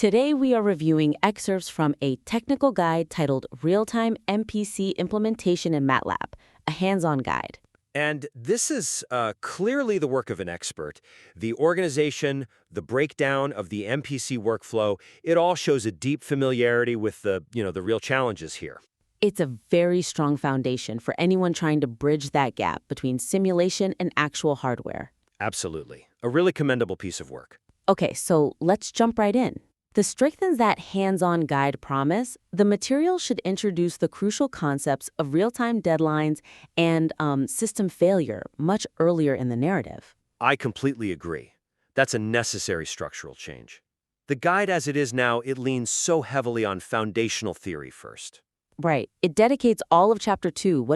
Today we are reviewing excerpts from a technical guide titled Real-Time MPC Implementation in MATLAB, a hands-on guide. And this is clearly the work of an expert. The organization, the breakdown of the MPC workflow, it all shows a deep familiarity with the real challenges here. It's a very strong foundation for anyone trying to bridge that gap between simulation and actual hardware. Absolutely. A really commendable piece of work. Okay, so let's jump right in. To strengthen that hands-on guide promise, the material should introduce the crucial concepts of real-time deadlines and system failure much earlier in the narrative. I completely agree. That's a necessary structural change. The guide as it is now, it leans so heavily on foundational theory first. Right. It dedicates all of Chapter 2,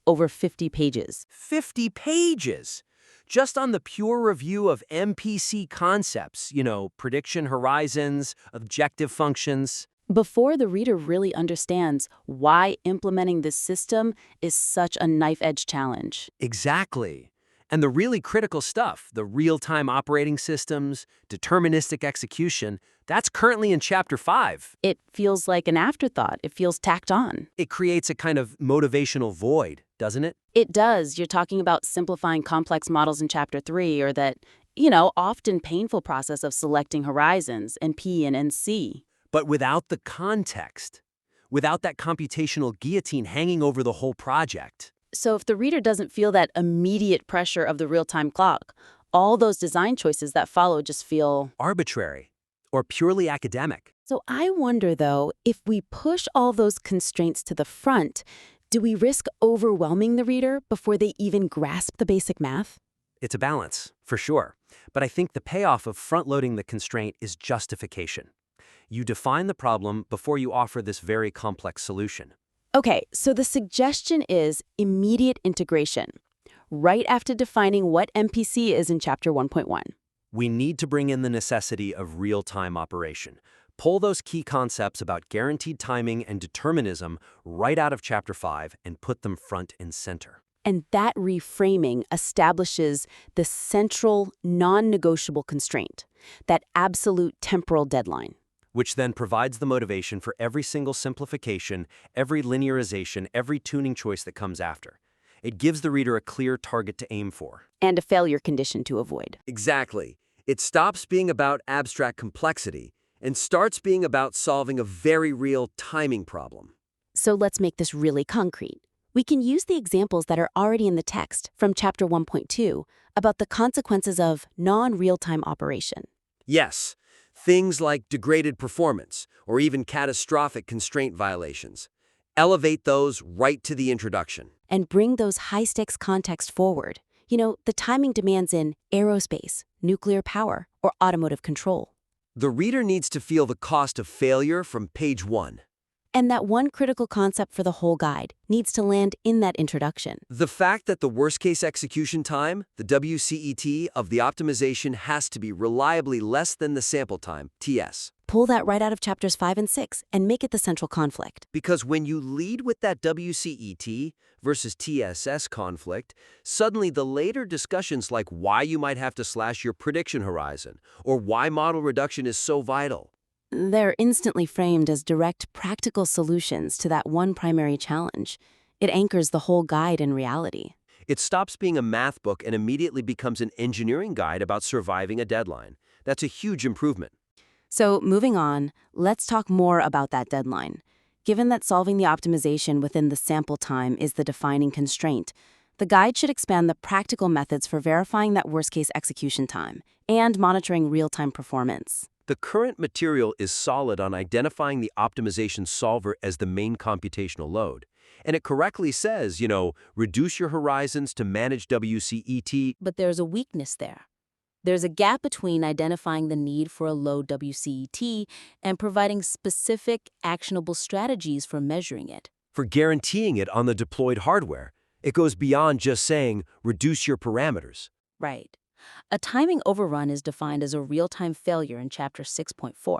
over 50 pages. 50 pages! Just on the pure review of MPC concepts, prediction horizons, objective functions. Before the reader really understands why implementing this system is such a knife-edge challenge. Exactly. And the really critical stuff, the real-time operating systems, deterministic execution, that's currently in Chapter 5. It feels like an afterthought. It feels tacked on. It creates a kind of motivational void, doesn't it? It does. You're talking about simplifying complex models in Chapter 3, or that, often painful process of selecting horizons, NP and NC. But without the context, without that computational guillotine hanging over the whole project. So if the reader doesn't feel that immediate pressure of the real-time clock, all those design choices that follow just feel arbitrary or purely academic. So I wonder, though, if we push all those constraints to the front, do we risk overwhelming the reader before they even grasp the basic math? It's a balance, for sure. But I think the payoff of front-loading the constraint is justification. You define the problem before you offer this very complex solution. Okay, so the suggestion is immediate integration, right after defining what MPC is in Chapter 1.1. We need to bring in the necessity of real-time operation. Pull those key concepts about guaranteed timing and determinism right out of Chapter 5 and put them front and center. And that reframing establishes the central, non-negotiable constraint, that absolute temporal deadline. Which then provides the motivation for every single simplification, every linearization, every tuning choice that comes after. It gives the reader a clear target to aim for. And a failure condition to avoid. Exactly. It stops being about abstract complexity and starts being about solving a very real timing problem. So let's make this really concrete. We can use the examples that are already in the text from Chapter 1.2 about the consequences of non-real-time operation. Yes. Things like degraded performance or even catastrophic constraint violations. Elevate those right to the introduction. And bring those high-stakes context forward. The timing demands in aerospace, nuclear power, or automotive control. The reader needs to feel the cost of failure from page 1. And that one critical concept for the whole guide needs to land in that introduction. The fact that the worst-case execution time, the WCET, of the optimization has to be reliably less than the sample time, TS. Pull that right out of Chapters 5 and 6 and make it the central conflict. Because when you lead with that WCET versus TSS conflict, suddenly the later discussions like why you might have to slash your prediction horizon or why model reduction is so vital, they're instantly framed as direct, practical solutions to that one primary challenge. It anchors the whole guide in reality. It stops being a math book and immediately becomes an engineering guide about surviving a deadline. That's a huge improvement. So, moving on, let's talk more about that deadline. Given that solving the optimization within the sample time is the defining constraint, the guide should expand the practical methods for verifying that worst-case execution time and monitoring real-time performance. The current material is solid on identifying the optimization solver as the main computational load. And it correctly says, reduce your horizons to manage WCET. But there's a weakness there. There's a gap between identifying the need for a low WCET and providing specific, actionable strategies for measuring it. For guaranteeing it on the deployed hardware, it goes beyond just saying, reduce your parameters. Right. A timing overrun is defined as a real-time failure in Chapter 6.4,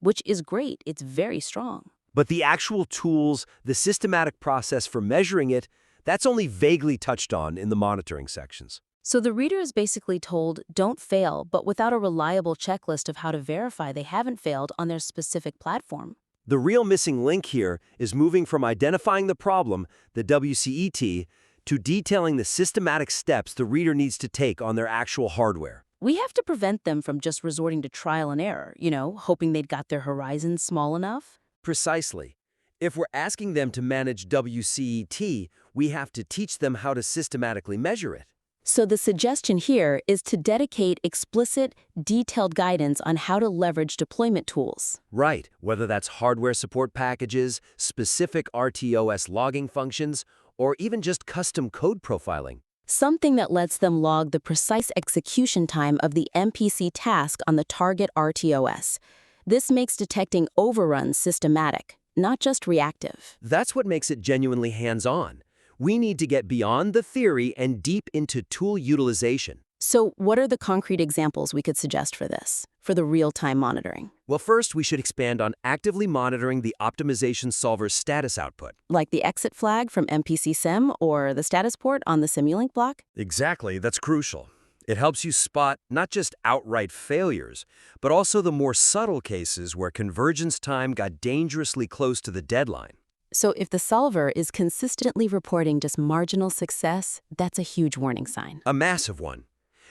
which is great. It's very strong. But the actual tools, the systematic process for measuring it, that's only vaguely touched on in the monitoring sections. So the reader is basically told, don't fail, but without a reliable checklist of how to verify they haven't failed on their specific platform. The real missing link here is moving from identifying the problem, the WCET, to detailing the systematic steps the reader needs to take on their actual hardware. We have to prevent them from just resorting to trial and error, hoping they'd got their horizons small enough. Precisely. If we're asking them to manage WCET, we have to teach them how to systematically measure it. So the suggestion here is to dedicate explicit, detailed guidance on how to leverage deployment tools. Right, whether that's hardware support packages, specific RTOS logging functions, or even just custom code profiling. Something that lets them log the precise execution time of the MPC task on the target RTOS. This makes detecting overruns systematic, not just reactive. That's what makes it genuinely hands-on. We need to get beyond the theory and deep into tool utilization. So what are the concrete examples we could suggest for this, for the real-time monitoring? Well, first, we should expand on actively monitoring the optimization solver's status output. Like the exit flag from MPC Sim or the status port on the Simulink block? Exactly, that's crucial. It helps you spot not just outright failures, but also the more subtle cases where convergence time got dangerously close to the deadline. So if the solver is consistently reporting just marginal success, that's a huge warning sign. A massive one.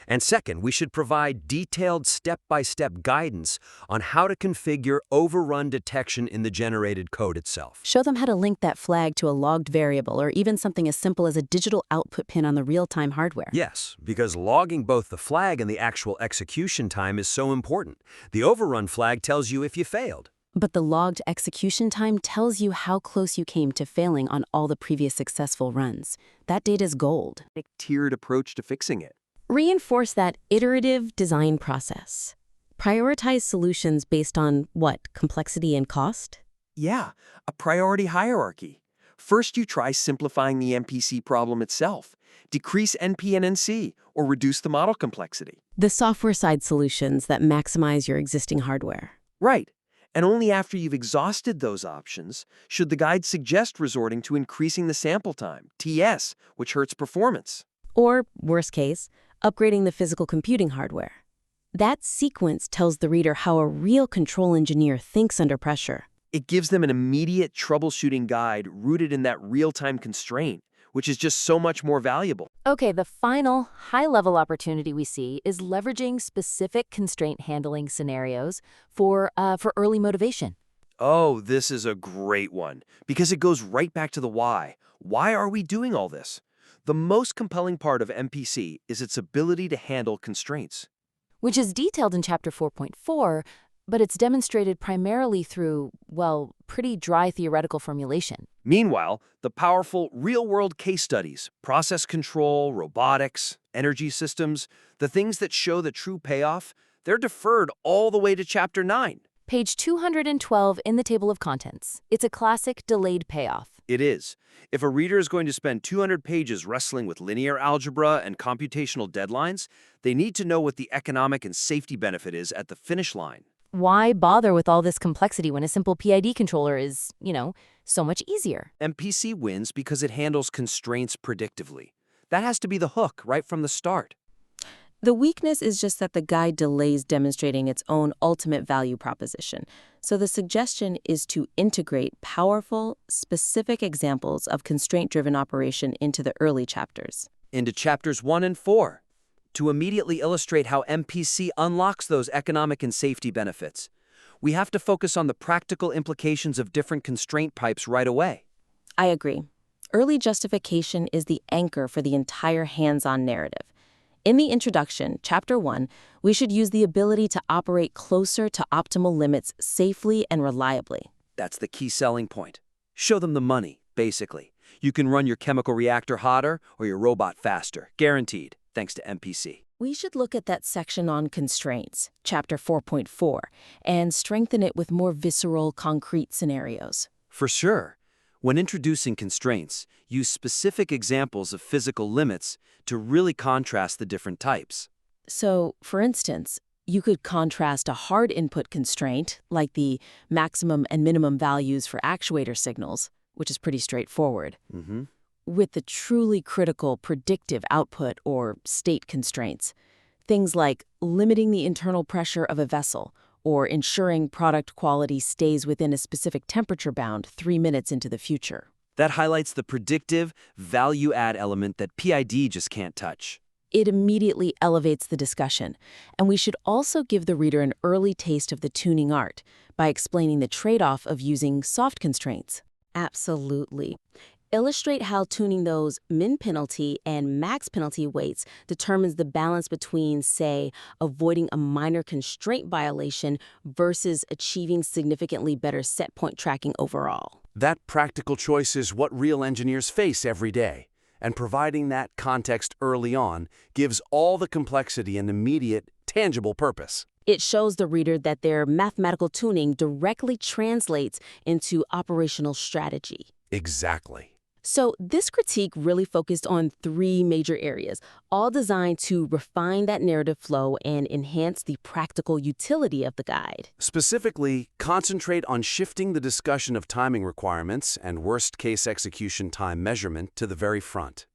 And second, we should provide detailed step-by-step guidance on how to configure overrun detection in the generated code itself. Show them how to link that flag to a logged variable or even something as simple as a digital output pin on the real-time hardware. Yes, because logging both the flag and the actual execution time is so important. The overrun flag tells you if you failed. But the logged execution time tells you how close you came to failing on all the previous successful runs. That data's gold. Tiered approach to fixing it. Reinforce that iterative design process. Prioritize solutions based on what? Complexity and cost? Yeah, a priority hierarchy. First, you try simplifying the MPC problem itself. Decrease NP and NC, or reduce the model complexity. The software-side solutions that maximize your existing hardware. Right. And only after you've exhausted those options should the guide suggest resorting to increasing the sample time, TS, which hurts performance. Or, worst case, upgrading the physical computing hardware. That sequence tells the reader how a real control engineer thinks under pressure. It gives them an immediate troubleshooting guide rooted in that real-time constraint, which is just so much more valuable. Okay, the final high-level opportunity we see is leveraging specific constraint handling scenarios for early motivation. Oh, this is a great one, because it goes right back to the why. Why are we doing all this? The most compelling part of MPC is its ability to handle constraints. Which is detailed in Chapter 4.4, but it's demonstrated primarily through, well, pretty dry theoretical formulation. Meanwhile, the powerful real-world case studies, process control, robotics, energy systems, the things that show the true payoff, they're deferred all the way to Chapter 9. Page 212 in the table of contents. It's a classic delayed payoff. It is. If a reader is going to spend 200 pages wrestling with linear algebra and computational deadlines, they need to know what the economic and safety benefit is at the finish line. Why bother with all this complexity when a simple PID controller is, so much easier? MPC wins because it handles constraints predictively. That has to be the hook right from the start. The weakness is just that the guide delays demonstrating its own ultimate value proposition. So the suggestion is to integrate powerful, specific examples of constraint-driven operation into the early chapters. Into Chapters 1 and 4. To immediately illustrate how MPC unlocks those economic and safety benefits. We have to focus on the practical implications of different constraint types right away. I agree. Early justification is the anchor for the entire hands-on narrative. In the introduction, Chapter 1, we should use the ability to operate closer to optimal limits safely and reliably. That's the key selling point. Show them the money, basically. You can run your chemical reactor hotter or your robot faster, guaranteed, thanks to MPC. We should look at that section on constraints, Chapter 4.4, and strengthen it with more visceral, concrete scenarios. For sure. When introducing constraints, use specific examples of physical limits to really contrast the different types. So, for instance, you could contrast a hard input constraint, like the maximum and minimum values for actuator signals, which is pretty straightforward, with the truly critical predictive output or state constraints. Things like limiting the internal pressure of a vessel or ensuring product quality stays within a specific temperature bound 3 minutes into the future. That highlights the predictive, value-add element that PID just can't touch. It immediately elevates the discussion, and we should also give the reader an early taste of the tuning art by explaining the trade-off of using soft constraints. Absolutely. Illustrate how tuning those min penalty and max penalty weights determines the balance between, say, avoiding a minor constraint violation versus achieving significantly better set point tracking overall. That practical choice is what real engineers face every day, and providing that context early on gives all the complexity an immediate, tangible purpose. It shows the reader that their mathematical tuning directly translates into operational strategy. Exactly. So this critique really focused on 3 major areas, all designed to refine that narrative flow and enhance the practical utility of the guide. Specifically, concentrate on shifting the discussion of timing requirements and worst-case execution time measurement to the very front.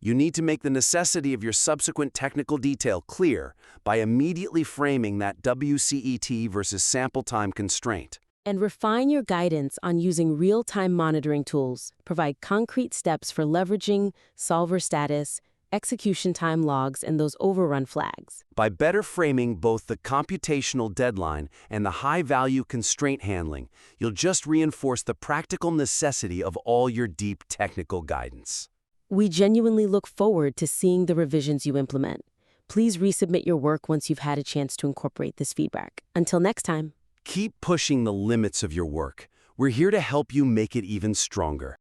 You need to make the necessity of your subsequent technical detail clear by immediately framing that WCET versus sample time constraint. And refine your guidance on using real-time monitoring tools. Provide concrete steps for leveraging solver status, execution time logs, and those overrun flags. By better framing both the computational deadline and the high-value constraint handling, you'll just reinforce the practical necessity of all your deep technical guidance. We genuinely look forward to seeing the revisions you implement. Please resubmit your work once you've had a chance to incorporate this feedback. Until next time. Keep pushing the limits of your work. We're here to help you make it even stronger.